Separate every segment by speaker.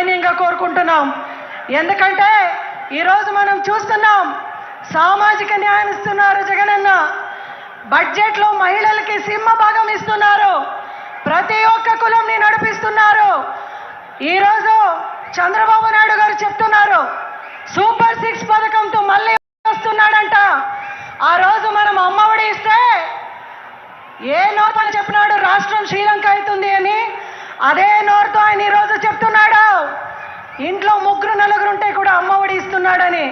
Speaker 1: సవినయంగా కోరుకుంటున్నాం. ఎందుకంటే ఈరోజు మనం చూస్తున్నాం, సామాజిక న్యాయం ఇస్తున్నారు జగనన్న, బడ్జెట్లో మహిళలకి సింహభాగం ఇస్తున్నారు, ప్రతి ఒక్క కులంని నడిపిస్తున్నారు. ఈరోజు చంద్రబాబు నాయుడు గారు చెప్తున్నారు సూపర్ 6 పథకంతో మళ్ళీ వస్తున్నాడంట. ఆ రోజు మనం అమ్మఒడి ఇస్తే ఏ నోటు అని చెప్పినాడు, రాష్ట్రం శ్రీలంక అవుతుంది అని. అదే నోరుతో ఆయన ఈరోజు చెప్తున్నాడు ఇంట్లో 3-4 ఉంటే కూడా అమ్మఒడి ఇస్తున్నాడని.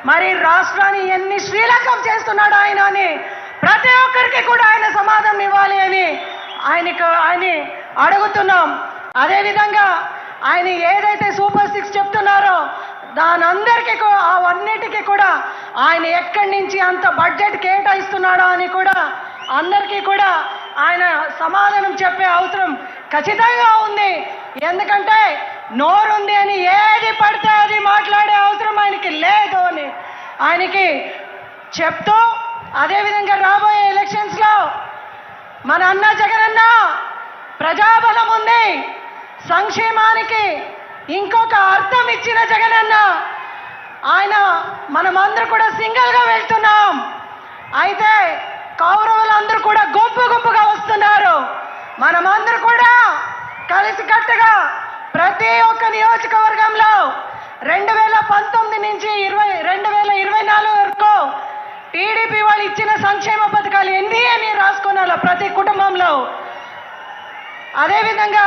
Speaker 1: మరి రాష్ట్రాన్ని ఎన్ని శ్రీలంకం చేస్తున్నాడు ఆయన అని ప్రతి ఒక్కరికి కూడా ఆయన సమాధానం ఇవ్వాలి అని ఆయన అడుగుతున్నాం. అదేవిధంగా ఆయన ఏదైతే సూపర్ 6 చెప్తున్నారో దానందరికీ అవన్నిటికీ కూడా ఆయన ఎక్కడి నుంచి అంత బడ్జెట్ కేటాయిస్తున్నాడో అని కూడా అందరికీ కూడా ఆయన సమాధానం చెప్పే అవసరం ఖచ్చితంగా ఉంది. ఎందుకంటే నోరుంది అని ఏది పడితే అది మాట్లాడే అవసరం ఆయనకి లేదు అని ఆయనకి చెప్తూ, అదేవిధంగా రాబోయే ఎలక్షన్స్లో మన అన్న జగనన్న ప్రజాబలం ఉంది, సంక్షేమానికి ఇంకొక అర్థం ఇచ్చిన జగనన్న. ఆయన మనమందరూ కూడా సింగిల్గా వెళ్తున్నాం, అయితే కౌరవులందరూ కూడా గుంపుగా వస్తున్నారు. మనమందరూ కూడా కలిసికట్టుగా ప్రతి ఒక్క నియోజకవర్గంలో 2019 నుంచి 2024 వరకు టీడీపీ వాళ్ళు ఇచ్చిన సంక్షేమ పథకాలు ఎన్ని అని రాసుకోనాల ప్రతి కుటుంబంలో. అదేవిధంగా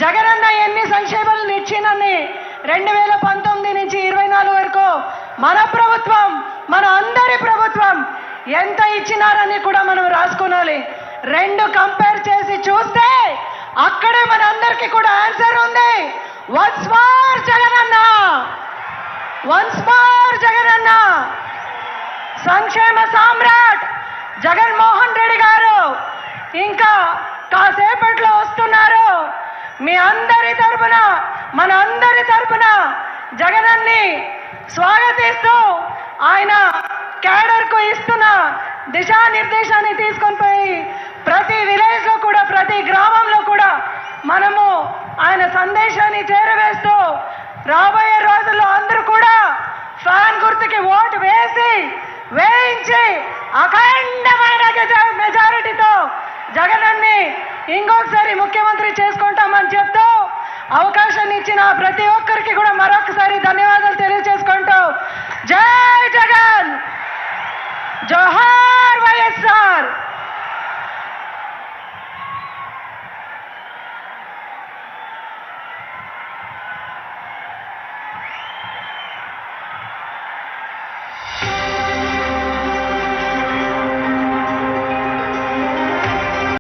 Speaker 1: జగనన్న ఎన్ని సంక్షేమాలను ఇచ్చినని 2019 నుంచి 24 వరకు మన ప్రభుత్వం, మన అందరి ప్రభుత్వం ఎంత ఇచ్చినారని కూడా మనం రాసుకోనాలి. రెండు కంపేర్ చేసి చూస్తే అక్కడే మన అందరికీ కూడా ఆన్సర్ ఉంది. Once more Jagananna, once more Jagananna. సంక్షేమ సామ్రాట్ జగన్మోహన్ రెడ్డి గారు ఇంకా కాసేపట్లో వస్తున్నారు. మీ అందరి తరపున, మన అందరి తరపున జగనన్ని స్వాగతిస్తూ ఆయన క్యాడర్కు ఇస్తున్న దిశానిర్దేశాన్ని తీసుకొని పోయి ప్రతి విలేజ్లో కూడా, ప్రతి గ్రామంలో కూడా మనము ఆయన సందేశాన్ని చేరవేస్తూ రాబోయే రోజుల్లో అందరూ కూడా ఫ్యాన్ గుర్తుకి ఓటు వేయించి అఖండమైన మెజారిటీతో జగనన్ని ఇంకొకసారి ముఖ్యమంత్రి చేసుకుంటామని చెప్తూ అవకాశాన్ని ఇచ్చిన ప్రతి ఒక్కరికి కూడా మరొకసారి ధన్యవాదాలు తెలియజేసుకుంటూ జై జగన్, జోహార్ వైఎస్ఆర్.